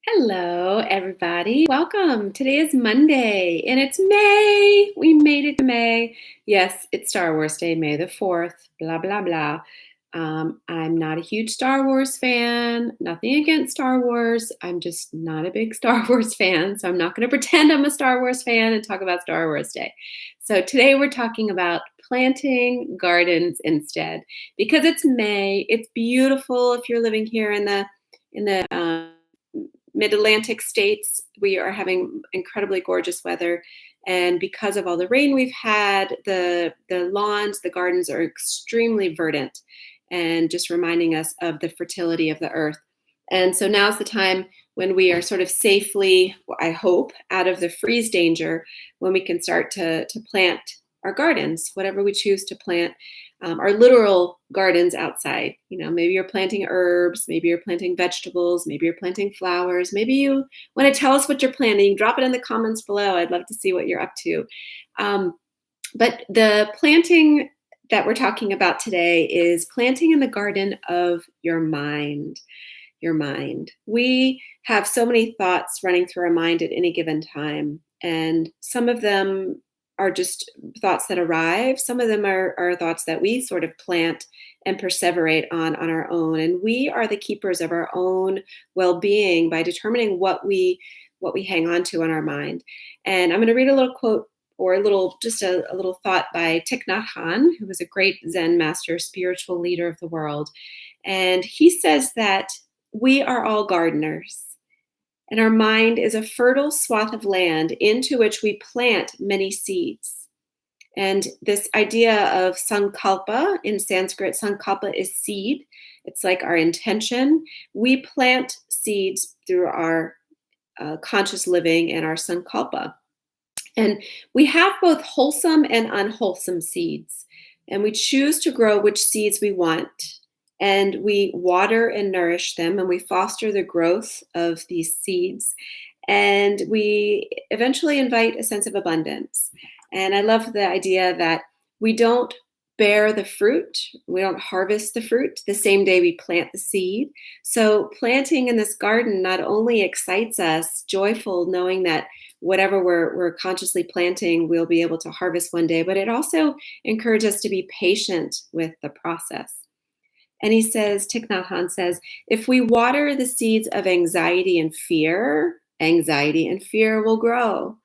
Hello, everybody. Welcome. Today is Monday and it's May. We made it to May. Yes, it's Star Wars Day, May the 4th, blah, blah, blah. I'm not a huge Star Wars fan. Nothing against Star Wars. I'm just not a big Star Wars fan. So I'm not going to pretend I'm a Star Wars fan and talk about Star Wars Day. So today we're talking about planting gardens instead because it's May. It's beautiful if you're living here in the mid-Atlantic states. We are having incredibly gorgeous weather. And because of all the rain we've had, the lawns, the gardens are extremely verdant and just reminding us of the fertility of the earth. And so now's the time when we are sort of safely, I hope, out of the freeze danger, when we can start to plant our gardens, whatever we choose to plant, our literal gardens outside. Maybe you're planting herbs, maybe you're planting vegetables, maybe you're planting flowers, maybe you want to tell us what you're planting. Drop it in the comments below. I'd love to see what you're up to. But the planting that we're talking about today is planting in the garden of your mind. Your mind. We have so many thoughts running through our mind at any given time, and some of them are just thoughts that arrive. Some of them are thoughts that we sort of plant and perseverate on our own. And we are the keepers of our own well-being by determining what we hang on to in our mind. And I'm going to read a little quote or a little thought by Thich Nhat Hanh, who was a great Zen master, spiritual leader of the world. And he says that we are all gardeners. And our mind is a fertile swath of land into which we plant many seeds. And this idea of sankalpa, in Sanskrit, sankalpa is seed. It's like our intention. We plant seeds through our conscious living and our sankalpa. And we have both wholesome and unwholesome seeds. And we choose to grow which seeds we want. And we water and nourish them, and we foster the growth of these seeds. And we eventually invite a sense of abundance. And I love the idea that we don't bear the fruit, we don't harvest the fruit the same day we plant the seed. So planting in this garden not only excites us, joyful knowing that whatever we're consciously planting, we'll be able to harvest one day, but it also encourages us to be patient with the process. And he says, Thich Nhat Hanh says, if we water the seeds of anxiety and fear will grow.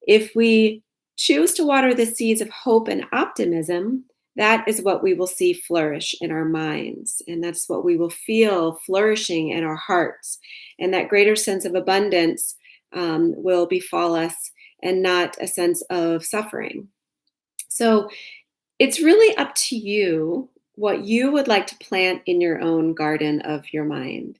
If we choose to water the seeds of hope and optimism, that is what we will see flourish in our minds. And that's what we will feel flourishing in our hearts. And that greater sense of abundance will befall us, and not a sense of suffering. So it's really up to you what you would like to plant in your own garden of your mind.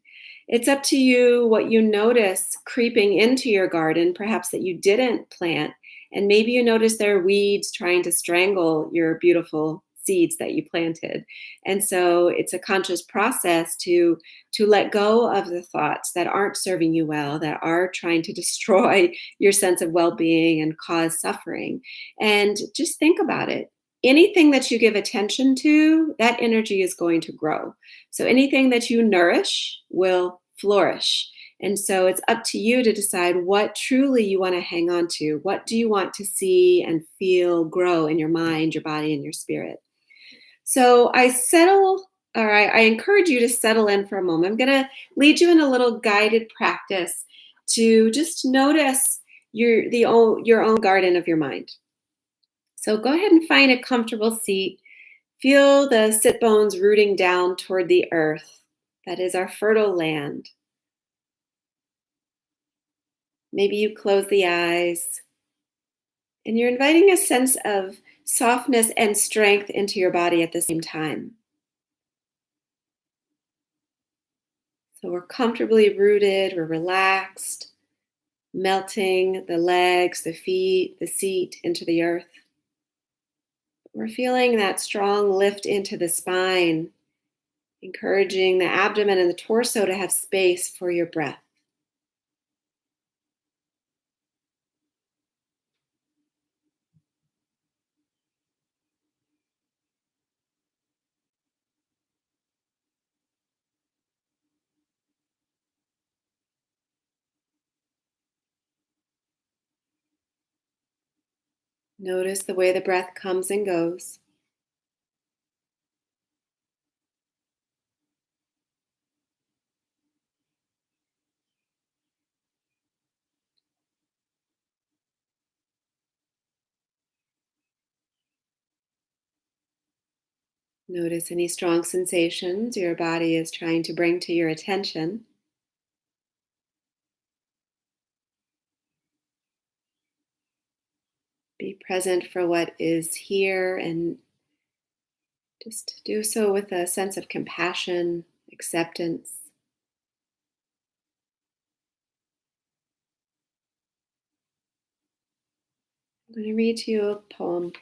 It's up to you what you notice creeping into your garden, perhaps that you didn't plant. And maybe you notice there are weeds trying to strangle your beautiful seeds that you planted. And so it's a conscious process to let go of the thoughts that aren't serving you well, that are trying to destroy your sense of well-being and cause suffering. And just think about it. Anything that you give attention to, that energy is going to grow. So anything that you nourish will flourish. And so it's up to you to decide what truly you want to hang on to. What do you want to see and feel grow in your mind, your body, and your spirit? So I encourage you to settle in for a moment. I'm going to lead you in a little guided practice to just notice your own garden of your mind. So go ahead and find a comfortable seat. Feel the sit bones rooting down toward the earth. That is our fertile land. Maybe you close the eyes, and you're inviting a sense of softness and strength into your body at the same time. So we're comfortably rooted, we're relaxed, melting the legs, the feet, the seat into the earth. We're feeling that strong lift into the spine, encouraging the abdomen and the torso to have space for your breath. Notice the way the breath comes and goes. Notice any strong sensations your body is trying to bring to your attention. Be present for what is here and just do so with a sense of compassion, acceptance. I'm going to read to you a poem.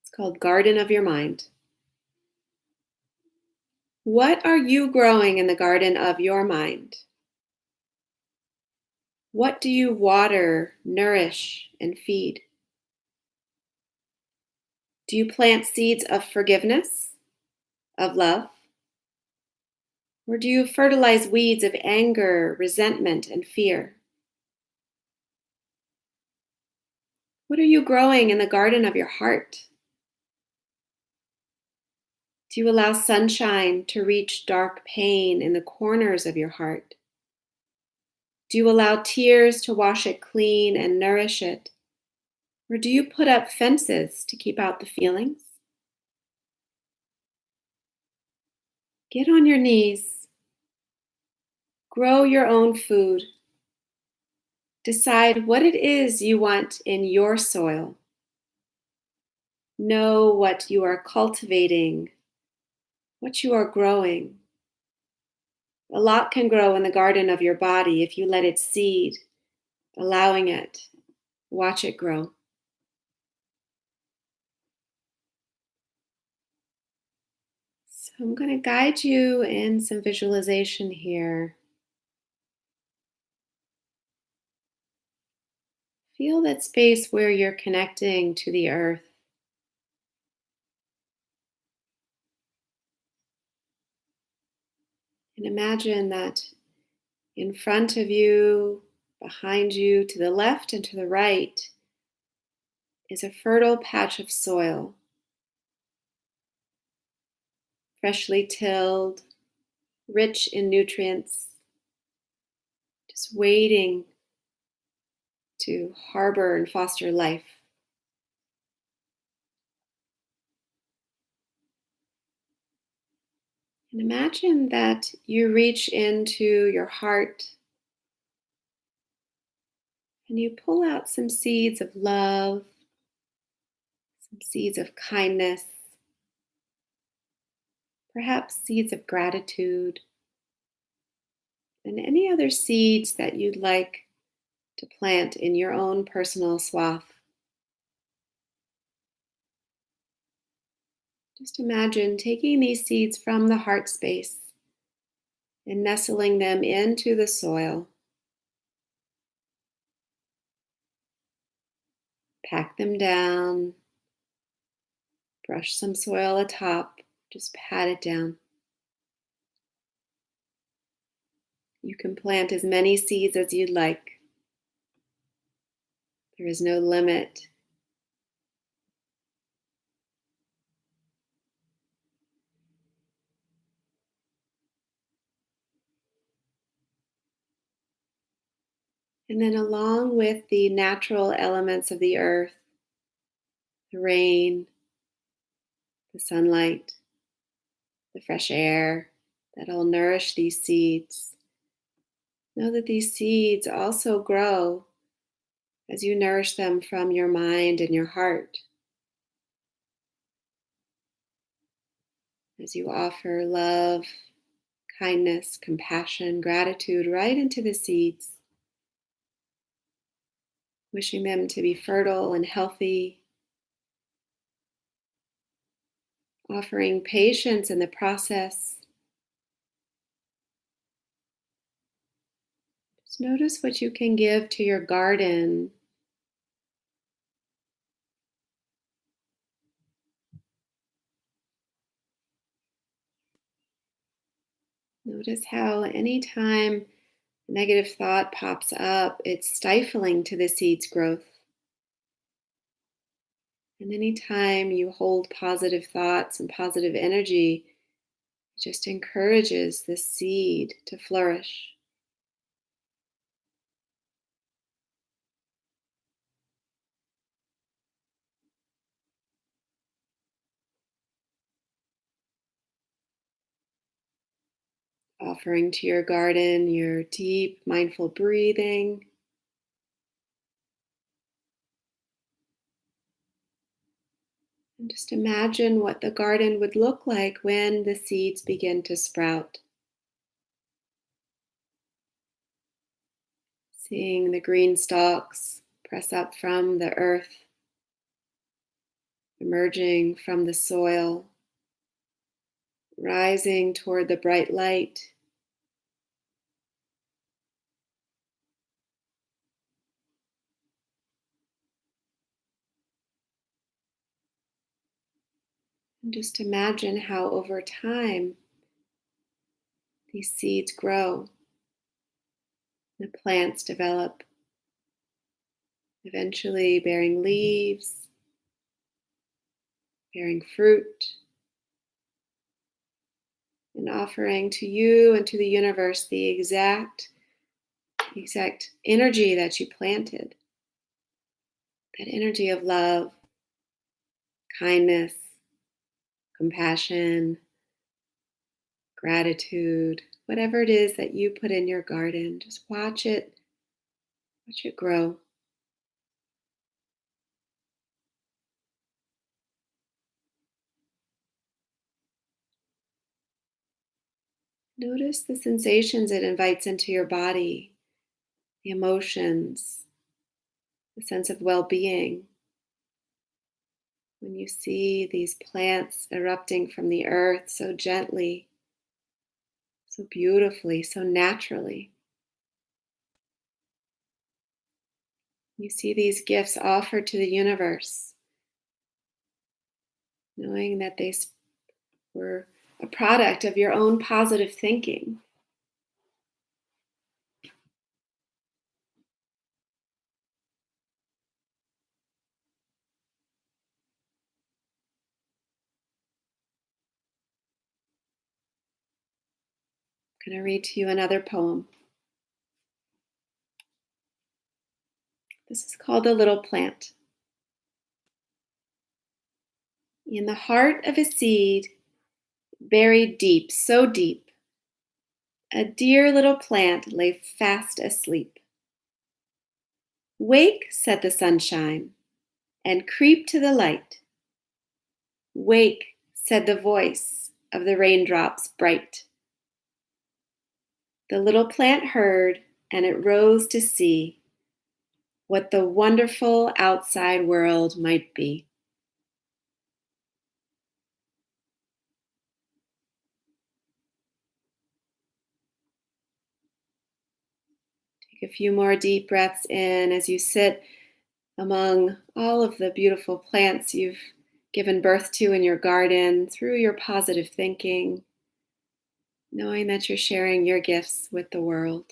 It's called Garden of Your Mind. What are you growing in the garden of your mind? What do you water, nourish, and feed? Do you plant seeds of forgiveness, of love? Or do you fertilize weeds of anger, resentment, and fear? What are you growing in the garden of your heart? Do you allow sunshine to reach dark pain in the corners of your heart? Do you allow tears to wash it clean and nourish it? Or do you put up fences to keep out the feelings? Get on your knees. Grow your own food. Decide what it is you want in your soil. Know what you are cultivating, what you are growing. A lot can grow in the garden of your body if you let it seed, allowing it. Watch it grow. So I'm going to guide you in some visualization here. Feel that space where you're connecting to the earth. And imagine that in front of you, behind you, to the left and to the right, is a fertile patch of soil, freshly tilled, rich in nutrients, just waiting to harbor and foster life. And imagine that you reach into your heart and you pull out some seeds of love, some seeds of kindness, perhaps seeds of gratitude, and any other seeds that you'd like to plant in your own personal swath. Just imagine taking these seeds from the heart space and nestling them into the soil. Pack them down, brush some soil atop, just pat it down. You can plant as many seeds as you'd like. There is no limit. And then, along with the natural elements of the earth, the rain, the sunlight, the fresh air that'll nourish these seeds, know that these seeds also grow as you nourish them from your mind and your heart, as you offer love, kindness, compassion, gratitude right into the seeds, wishing them to be fertile and healthy, offering patience in the process. Just notice what you can give to your garden. Notice how anytime A negative thought pops up, it's stifling to the seed's growth. And anytime you hold positive thoughts and positive energy, it just encourages the seed to flourish. Offering to your garden your deep, mindful breathing. And just imagine what the garden would look like when the seeds begin to sprout. Seeing the green stalks press up from the earth, emerging from the soil, rising toward the bright light. And just imagine how over time these seeds grow, the plants develop, eventually bearing leaves, bearing fruit, and offering to you and to the universe the exact energy that you planted. That energy of love, kindness, compassion, gratitude, whatever it is that you put in your garden, just watch it grow. Notice the sensations it invites into your body, the emotions, the sense of well-being. When you see these plants erupting from the earth so gently, so beautifully, so naturally. You see these gifts offered to the universe, knowing that they were a product of your own positive thinking. I'm going to read to you another poem. This is called The Little Plant. In the heart of a seed, buried deep, so deep, a dear little plant lay fast asleep. Wake, said the sunshine, and creep to the light. Wake, said the voice of the raindrops bright. The little plant heard, and it rose to see what the wonderful outside world might be. Take a few more deep breaths in as you sit among all of the beautiful plants you've given birth to in your garden through your positive thinking, knowing that you're sharing your gifts with the world.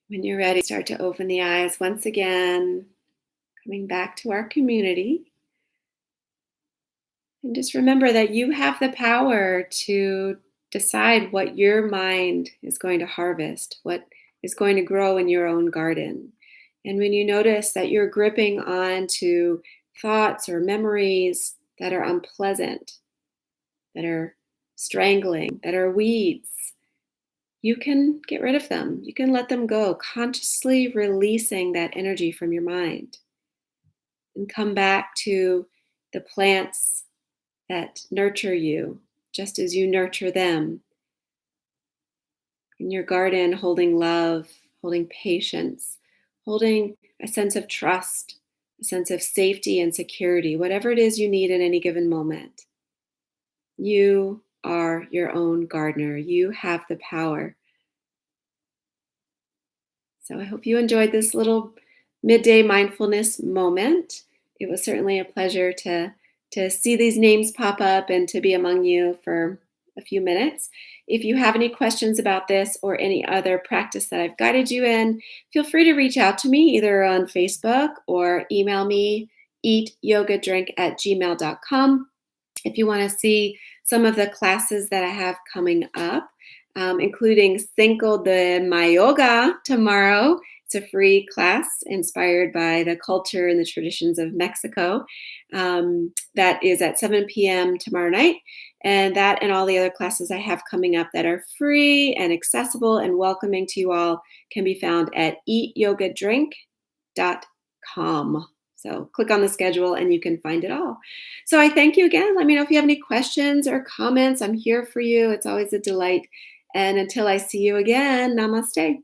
When you're ready, start to open the eyes once again, coming back to our community. And just remember that you have the power to decide what your mind is going to harvest, what is going to grow in your own garden. And when you notice that you're gripping on to thoughts or memories that are unpleasant, that are strangling, that are weeds, you can get rid of them. You can let them go, consciously releasing that energy from your mind. And come back to the plants that nurture you, just as you nurture them. In your garden, holding love, holding patience, holding a sense of trust, a sense of safety and security, whatever it is you need at any given moment. You are your own gardener. You have the power. So I hope you enjoyed this little midday mindfulness moment. It was certainly a pleasure to see these names pop up and to be among you for a few minutes. If you have any questions about this or any other practice that I've guided you in, feel free to reach out to me either on Facebook or email me eatYOGAdrink@gmail.com. If you want to see some of the classes that I have coming up, including Cinco de Mayoga tomorrow. It's a free class inspired by the culture and the traditions of Mexico. That is at 7 p.m. tomorrow night. And that and all the other classes I have coming up that are free and accessible and welcoming to you all can be found at eatyogadrink.com. So click on the schedule and you can find it all. So I thank you again. Let me know if you have any questions or comments. I'm here for you. It's always a delight. And until I see you again, namaste.